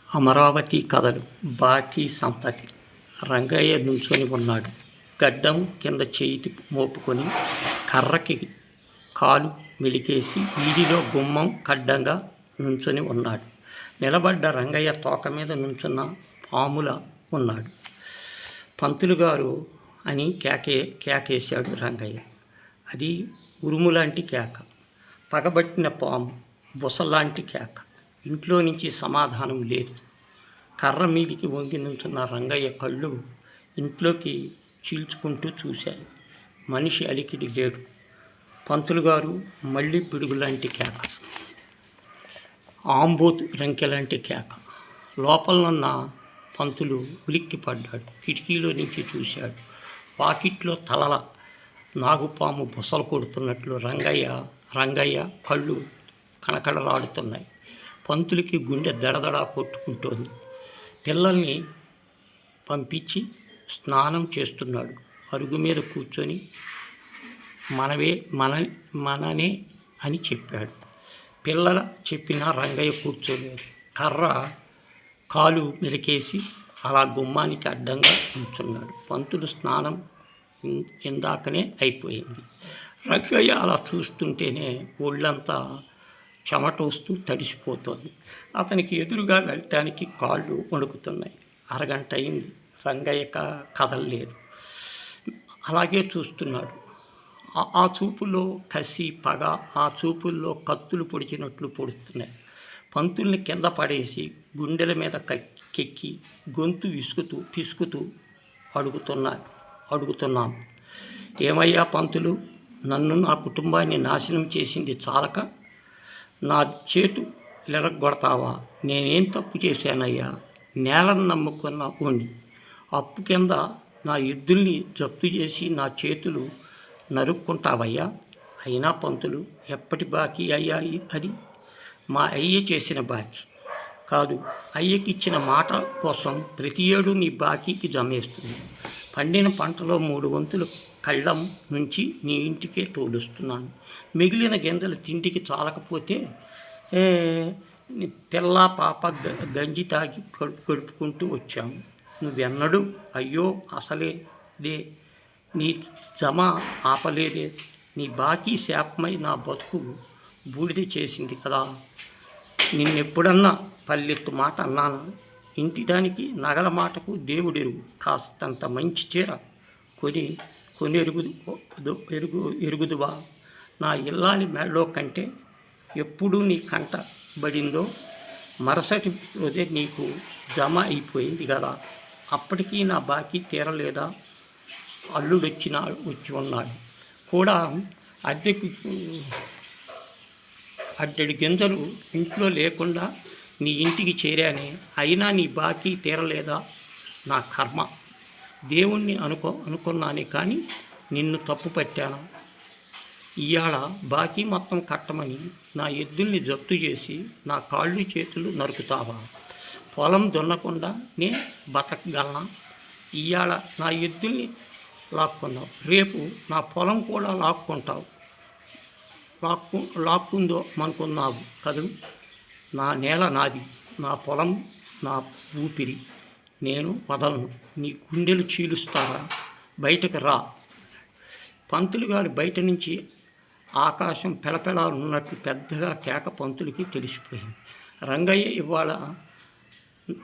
అమరావతి కథలు బాకీ సంతతి. రంగయ్య నుంచొని ఉన్నాడు. గడ్డం కింద చేయి మోపుకొని కర్రకి కాలు మెలికేసి వీధిలో గుమ్మం కడ్డంగా నుంచొని ఉన్నాడు. నిలబడ్డ రంగయ్య తోక మీద నుంచున్న పాముల ఉన్నాడు. పంతులు గారు అని కేకేశాడు రంగయ్య. అది ఉరుములాంటి కేక, పగబట్టిన పాము బుసలాంటి కేక. ఇంట్లో నుంచి సమాధానం లేదు. కర్ర మీదికి వంగి నుంచున్న రంగయ్య కళ్ళు ఇంట్లోకి చీల్చుకుంటూ చూశాయి. మనిషి అలికిడి లేడు. పంతులు గారు మళ్ళీ పిడుగులాంటి కేక, ఆంబోతు రంకెలాంటి కేక. లోపలనున్న పంతులు ఉలిక్కి పడ్డాడు. కిటికీలో నుంచి చూశాడు. వాకిట్లో తలల నాగుపాము బుసలు కొడుతున్నట్లు రంగయ్య కళ్ళు కనకడలాడుతున్నాయి. పంతులకి గుండె దడదడా కొట్టుకుంటోంది. పిల్లల్ని పంపించి స్నానం చేస్తున్నాడు. అరుగు మీద కూర్చొని మననే అని చెప్పాడు. పిల్లల చెప్పినా రంగయ్య కూర్చోలేదు. కర్ర కాలు మెరికేసి అలా గుమ్మానికి అడ్డంగా ఉంచున్నాడు. పంతులు స్నానం ఇందాకనే అయిపోయింది. రంగయ్య అలా చూస్తుంటేనే ఒళ్ళంతా చెమటోస్తూ తడిసిపోతోంది. అతనికి ఎదురుగా వెళ్ళటానికి కాళ్ళు వణుకుతున్నాయి. అరగంట అయింది. రంగయ్య కదలలేదు. అలాగే చూస్తున్నాడు. ఆ చూపులో కసి, పగ, ఆ చూపుల్లో కత్తులు పొడిచినట్లు పొడుస్తున్నాయి. పంతుల్ని కింద పడేసి గుండెల మీద కెక్కి గొంతు పిసుకుతూ అడుగుతున్నాం. ఏమయ్యా పంతులు, నన్ను నా కుటుంబాన్ని నాశనం చేసింది చాలక నా చేతు లెరగొడతావా? నేనేం తప్పు చేశానయ్యా? నేలను నమ్ముకున్న ఉండి అప్పు కింద నా ఎద్దుల్ని జప్తు చేసి నా చేతులు నరుక్కుంటావయ్యా? అయినా పంతులు, ఎప్పటి బాకీ అయ్యా అది? మా అయ్య చేసిన బాకీ కాదు. అయ్యకిచ్చిన మాట కోసం ప్రతి ఏడు నీ బాకీకి జమేస్తుంది. పండిన పంటలో 3 వంతులు కళ్ళం నుంచి నీ ఇంటికే తోలుస్తున్నాను. మిగిలిన గింజలు తిండికి చాలకపోతే పిల్ల పాప గంజి తాగి గడుపుకుంటూ వచ్చాము. నువ్వెన్నడూ అయ్యో అసలేదే, నీ జమ ఆపలేదే, నీ బాకీ శాపమై నా బతుకు బూడిద చేసింది కదా. నిన్నెప్పుడన్నా పల్లెత్తు మాట అన్నానా? ఇంటిదానికి నగల మాటకు దేవుడెరుగు. కాస్తంత మంచి చీర కొని ఎరుగుదువా? నా ఇల్లాలి మెళ్ళో కంటే ఎప్పుడు నీ కంట బడిందో మరుసటి రోజే నీకు జమ అయిపోయింది కదా. అప్పటికీ నా బాకీ తీరలేదా? వచ్చి ఉన్నాడు కూడా. అడ్డడి గింజలు ఇంట్లో లేకుండా నీ ఇంటికి చేరానే, అయినా నీ బాకీ తీరలేదా? నా కర్మ. దేవుణ్ణి అనుకున్నానే కానీ నిన్ను తప్పు పట్టానా? ఇవాళ బాకీ మొత్తం కట్టమని నా ఎద్దుల్ని జప్తు చేసి నా కాళ్ళు చేతులు నరుకుతావా? పొలం దున్నకుండా నే బతకగలనా? ఇవాళ నా ఎద్దుల్ని లాక్కున్నావు, రేపు నా పొలం కూడా లాక్కుందో అనుకున్నావు కదూ. నా నేల నాది, నా పొలం నా ఊపిరి. నేను వదలను. నీ గుండెలు చీలుస్తారా? బయటకు రా. పంతులు గారు బయట నుంచి ఆకాశం పెళపెళాలున్నట్లు పెద్దగా కేక పంతులకి తెలిసిపోయింది. రంగయ్య ఇవాళ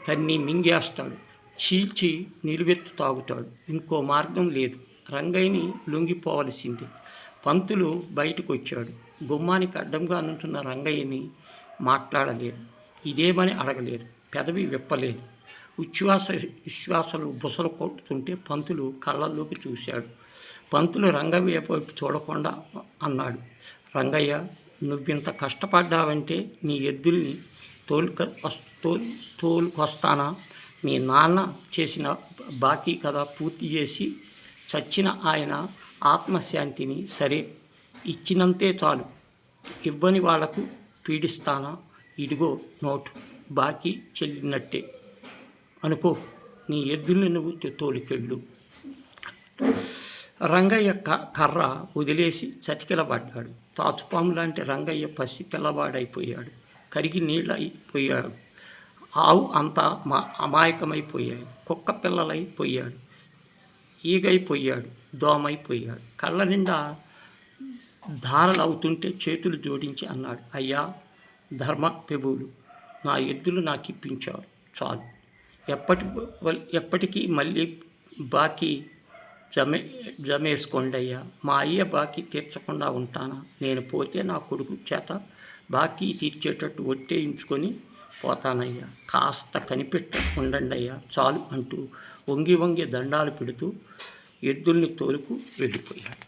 తన్ని మింగేస్తాడు, చీల్చి నిలువెత్తు తాగుతాడు. ఇంకో మార్గం లేదు. రంగయ్యని లొంగిపోవలసిందే. పంతులు బయటకు వచ్చాడు. గుమ్మానికి అడ్డంగా నుంచున్న రంగయ్యని మాట్లాడలేదు. ఇదేమని అడగలేదు. పెదవి విప్పలేదు. విశ్వాసాలు బుసలు కొట్టుతుంటే పంతులు కళ్ళల్లోకి చూశాడు. పంతులు రంగయ్య వైపు చూడకుండా అన్నాడు, రంగయ్య, నువ్వింత కష్టపడ్డావంటే నీ ఎద్దుల్ని తోలుకొస్తానా? మీ నాన్న చేసిన బాకీ కదా పూర్తి చేసి చచ్చిన ఆయన ఆత్మశాంతిని సరే ఇచ్చినంతే చాలు. ఇవ్వని వాళ్లకు పీడిస్తానా? ఇదిగో నోటు, బాకీ చెల్లినట్టే అనుకో. నీ ఎద్దుల్ని నువ్వు తోలుకెళ్ళు. రంగయ్య కర్ర వదిలేసి చతికిలబడ్డాడు. తాచుపాము లాంటి రంగయ్య పసి పిల్లవాడైపోయాడు. కరిగి నీళ్ళైపోయాడు. ఆవు అంతా అమాయకమైపోయాడు, కుక్క పిల్లలైపోయాడు, ఈగైపోయాడు, దోమైపోయాడు. కళ్ళ నిండా ధారలు అవుతుంటే చేతులు జోడించి అన్నాడు, అయ్యా ధర్మ ప్రభువులు, నా ఎద్దులు నాకు ఇప్పించారు చాలు. ఎప్పటికీ మళ్ళీ బాకీ జమేసుకోండి అయ్యా. మా అయ్య బాకీ తీర్చకుండా ఉంటానా? నేను పోతే నా కొడుకు చేత బాకీ తీర్చేటట్టు ఒట్టేయించుకొని పోతానయ్యా. కాస్త కనిపెట్టి ఉండండి అయ్యా చాలు అంటూ వంగి వంగి దండాలు పెడుతూ ఎద్దుల్ని తోలుకు వెళ్ళిపోయాడు.